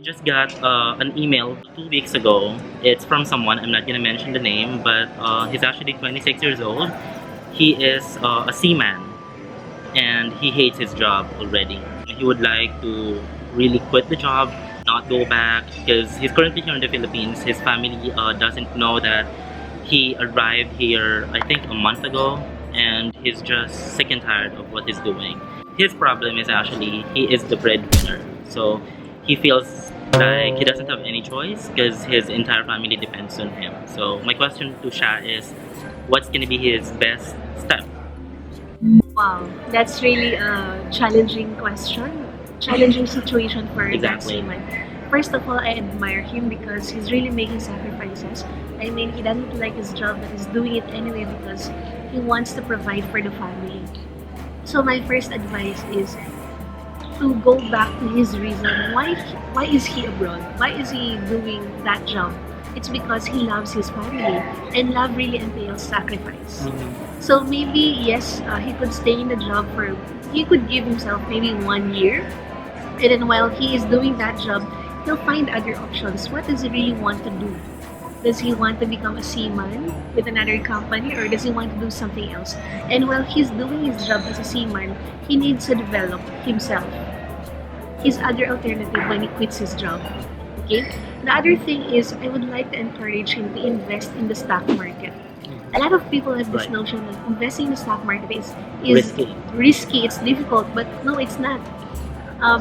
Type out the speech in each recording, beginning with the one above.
just got an email 2 weeks ago. It's from someone, I'm not gonna mention the name, but he's actually 26 years old. He is a seaman and he hates his job already. He would like to really quit the job, not go back, because he's currently here in the Philippines. His family doesn't know that he arrived here, I think, a month ago, and he's just sick and tired of what he's doing. His problem is actually he is the breadwinner, so he feels like he doesn't have any choice because his entire family depends on him. So my question to Sha is, what's gonna be his best step? Wow, that's really a challenging question, challenging situation for that Exactly. seaman. First of all, I admire him because he's really making sacrifices. I mean, he doesn't like his job, but he's doing it anyway because he wants to provide for the family. So my first advice is to go back to his reason. Why is he abroad? Why is he doing that job? It's because he loves his family, and love really entails sacrifice. So maybe yes, he could stay in the job for. He could give himself maybe 1 year, and then while he is doing that job, he'll find other options. What does he really want to do? Does he want to become a seaman with another company, or does he want to do something else? And while he's doing his job as a seaman, he needs to develop himself, his other alternative when he quits his job. Okay? The other thing is, I would like to encourage him to invest in the stock market. A lot of people have this Right. notion that investing in the stock market is Risky. risky, it's difficult, but no, it's not.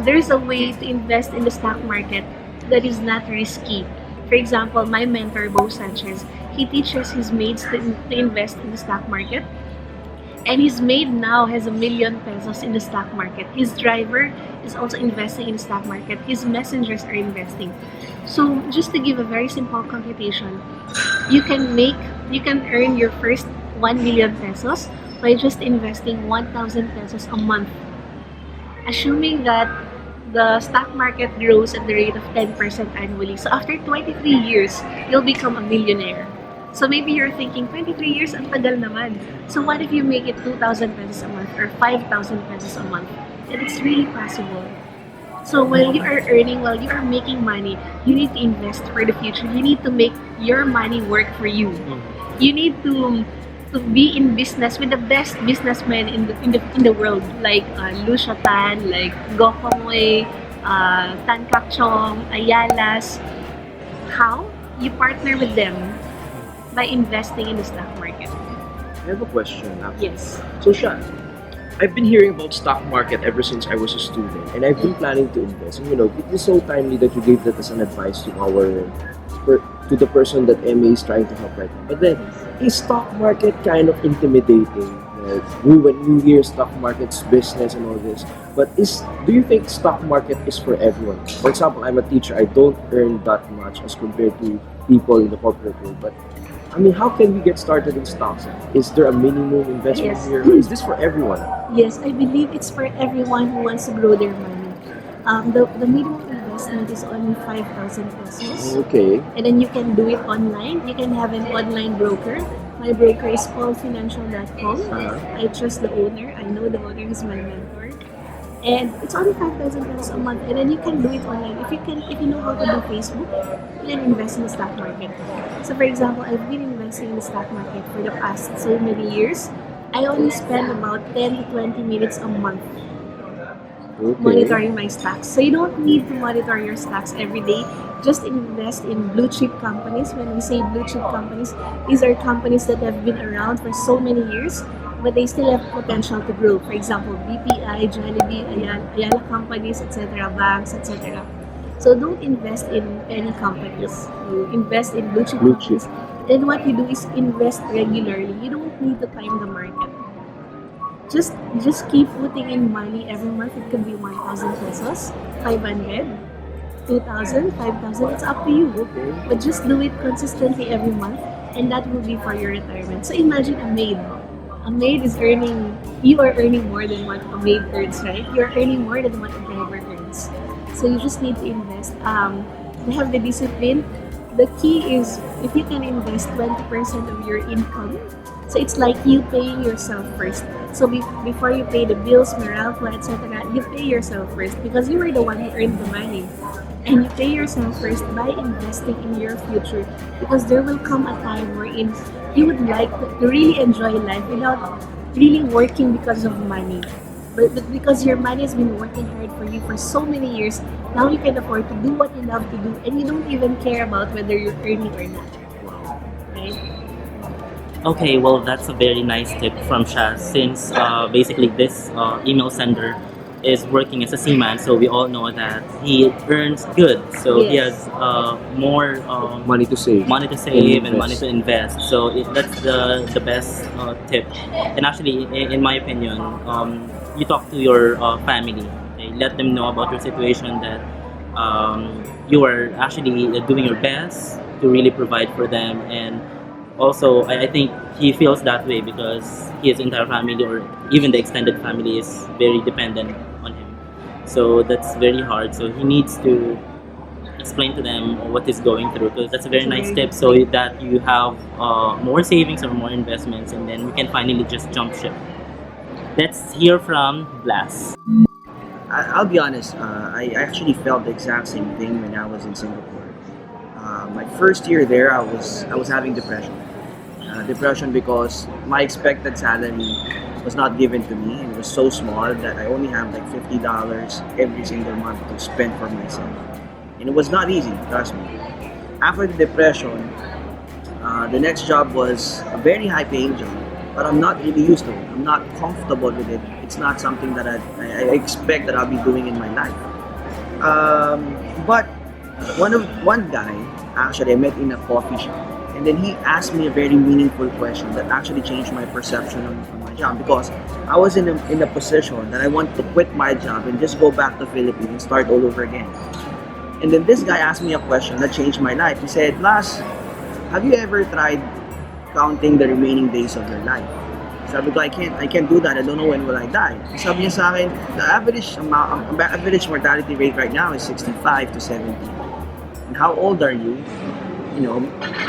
There's a way to invest in the stock market that is not risky. For example, my mentor, Bo Sanchez, he teaches his mates to invest in the stock market. And his maid now has ₱1 million in the stock market. His driver is also investing in the stock market. His messengers are investing. So just to give a very simple computation, you can earn your first 1 million pesos by just investing 1,000 pesos a month. Assuming that the stock market grows at the rate of 10% annually. So after 23 years, you'll become a millionaire. So maybe you're thinking, 23 years, ang tagal naman. So what if you make it 2,000 pesos a month or 5,000 pesos a month? And it's really possible. So while you are earning, while you are making money, you need to invest for the future. You need to make your money work for you. You need to be in business with the best businessmen in the world, like Lucia Tan, like Gokong Wei, Tan Kak Chong, Ayalas. How? You partner with them by investing in the stock market. I have a question actually. Yes. So Sean, I've been hearing about stock market ever since I was a student, and I've been planning to invest. And it is so timely that you gave that as an advice to to the person that MA is trying to help right now. But then, is stock market kind of intimidating? Like, when you hear stock market's business and all this, but do you think stock market is for everyone? For example, I'm a teacher. I don't earn that much as compared to people in the corporate world, but I mean, how can we get started in stocks? Is there a minimum investment Yes. here? Or is this for everyone? Yes, I believe it's for everyone who wants to grow their money. The minimum investment is only 5,000 pesos. Okay. And then you can do it online. You can have an online broker. My broker is paulfinancial.com. I trust the owner. I know the owner is my mentor. And it's only 5,000 pesos a month. And then you can do it online. If you know how to do Facebook, you can invest in the stock market. So for example, I've been investing in the stock market for the past so many years. I only spend about 10 to 20 minutes a month Okay. monitoring my stocks. So you don't need to monitor your stocks every day. Just invest in blue chip companies. When we say blue chip companies, these are companies that have been around for so many years, but they still have potential to grow. For example, BPI, Jollibee, Ayala companies, etc., banks, etc. So don't invest in any companies. You invest in blue chip Blue chip. companies. Then what you do is invest regularly. You don't need to time the market. Just keep putting in money every month. It could be 1,000 pesos, 500, 2,000, 5,000. It's up to you. Okay. But just do it consistently every month, and that will be for your retirement. So imagine a maid. A maid is earning, you are earning more than what a maid earns, right? You're earning more than what a driver earns. So you just need to invest. To have the discipline. The key is if you can invest 20% of your income. So it's like you paying yourself first. So before you pay the bills, Meralco, etc., you pay yourself first because you are the one who earned the money. And you pay yourself first by investing in your future because there will come a time wherein you would like to really enjoy life without really working because of money. But because your money has been working hard for you for so many years, now you can afford to do what you love to do and you don't even care about whether you're earning or not. Right? Okay, well, that's a very nice tip from Shaz since basically this email sender is working as a seaman, so we all know that he earns good. So he Yes. has more Money to save. money to save and money invest. to invest. So that's the best tip. And actually, in my opinion, you talk to your family. Okay? Let them know about your situation that you are actually doing your best to really provide for them and also I think he feels that way because his entire family or even the extended family is very dependent on him, so that's very hard, so he needs to explain to them what he's going through because that's a very That's a nice very tip good so point. that you have more savings or more investments and then we can finally just jump ship. Let's hear from Blas. I'll be honest, I actually felt the exact same thing when I was in Singapore. My first year there, I was having depression. Depression because my expected salary was not given to me. It was so small that I only have like $50 every single month to spend for myself, and it was not easy. Trust me. After the depression, the next job was a very high paying job, but I'm not really used to it. I'm not comfortable with it. It's not something that I expect that I'll be doing in my life. But one guy actually I met in a coffee shop, and then he asked me a very meaningful question that actually changed my perception on my job because I was in a position that I want to quit my job and just go back to Philippines and start all over again. And then this guy asked me a question that changed my life. He said, "Las, have you ever tried counting the remaining days of your life?" Sabi ko, I can't do that. I don't know when will I die. Sabi niya sa akin, the average mortality rate right now is 65 to 70. And how old are you? You know,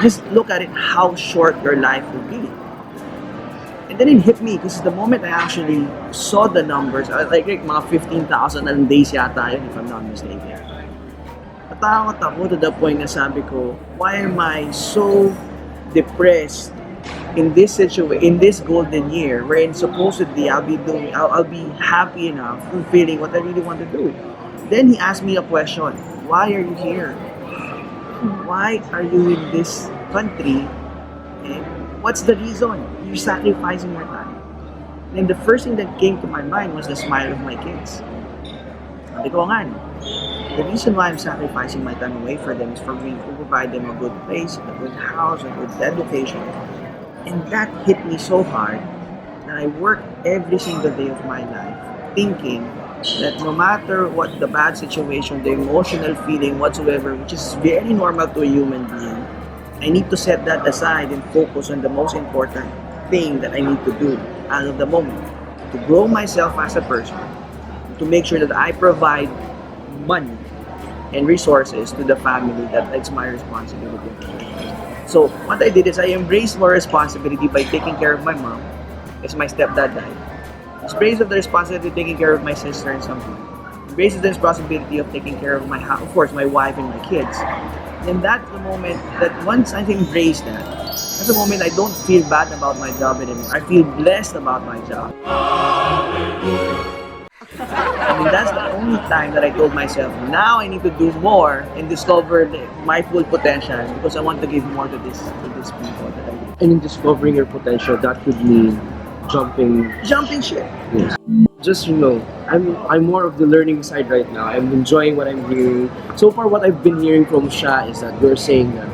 just look at it, how short your life will be. And then it hit me because the moment I actually saw the numbers, like mga 15,000 na days yata yun, if I'm not mistaken. Natakot ako to the point na sabi ko, why am I so depressed in this golden year wherein supposedly I'll be happy enough fulfilling what I really want to do. Then he asked me a question, why are you here? Why are you in this country? And what's the reason? You're sacrificing your time. And the first thing that came to my mind was the smile of my kids. Sabi ko nga, the reason why I'm sacrificing my time away for them is for me to provide them a good place, a good house, a good education. And that hit me so hard that I worked every single day of my life thinking that no matter what the bad situation, the emotional feeling whatsoever, which is very normal to a human being, I need to set that aside and focus on the most important thing that I need to do as of the moment. To grow myself as a person, to make sure that I provide money and resources to the family that it's my responsibility. So what I did is I embraced more responsibility by taking care of my mom, because my stepdad died. Embraced of the responsibility of taking care of my sister and some point. Embraced the responsibility of taking care of of course, my wife and my kids. And that's the moment that once I embrace that, that's the moment I don't feel bad about my job anymore. I feel blessed about my job. I mean, that's the only time that I told myself, now I need to do more and discover my full potential because I want to give more to this people that I do. And in discovering your potential, that could mean Jumping ship. yes. Just I'm more of the learning side right now. I'm enjoying what I'm hearing. So far, what I've been hearing from Sha is that you're saying that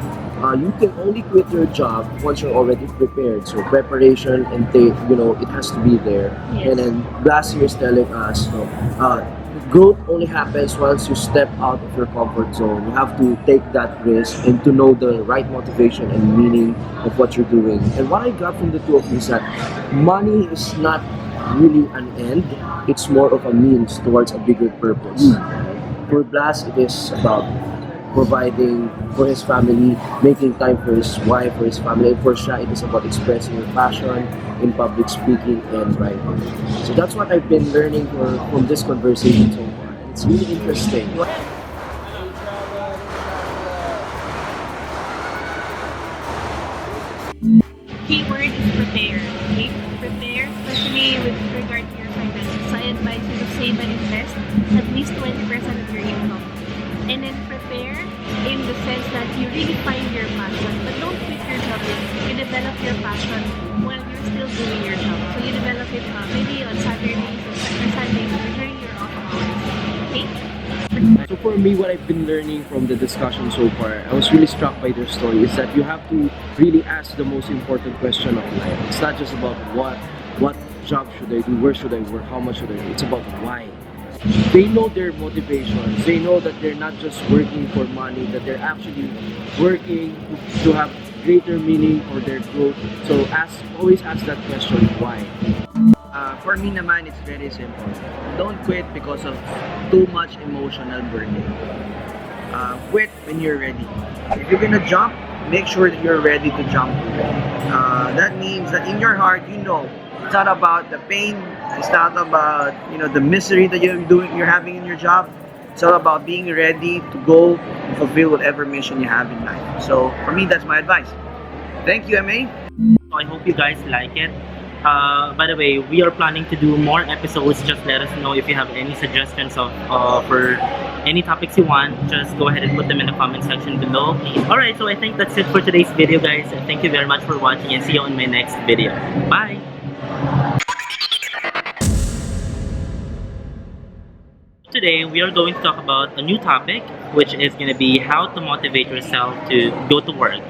you can only quit your job once you're already prepared. So preparation and it has to be there. Yes. And then last year is telling us, growth only happens once you step out of your comfort zone. You have to take that risk and to know the right motivation and meaning of what you're doing. And what I got from the two of you is that money is not really an end, it's more of a means towards a bigger purpose. For Blas, it is about providing for his family, making time for his wife, for his family. And for Sha, it is about expressing your passion in public speaking and writing. So that's what I've been learning from this conversation so far. And it's really interesting. Keyword is prepare. Okay? Prepare, especially with regard to your finances. So I advise you to save and invest at least 20% of your income. And then prepare in the sense that you really find your passion, but don't quit your job yet. You develop your passion while you're still doing your job. So you develop it maybe on Saturdays or Sundays or during your off hours. Okay? So for me, what I've been learning from the discussion so far, I was really struck by their story, is that you have to really ask the most important question of life. It's not just about what job should I do, where should I work, how much should I do. It's about why. They know their motivations. They know that they're not just working for money, that they're actually working to have greater meaning for their growth. So always ask that question, why? For me naman, it's very simple. Don't quit because of too much emotional burden. Quit when you're ready. If you're gonna jump, make sure that you're ready to jump. That means that in your heart, you know, it's not about the pain. It's not about the misery that you're having in your job. It's all about being ready to go and fulfill whatever mission you have in life. So for me, that's my advice. Thank you, MA. So I hope you guys like it. By the way, we are planning to do more episodes. Just let us know if you have any suggestions for any topics you want. Just go ahead and put them in the comment section below. Alright, so I think that's it for today's video, guys. Thank you very much for watching and see you on my next video. Bye! Today, we are going to talk about a new topic, which is going to be how to motivate yourself to go to work.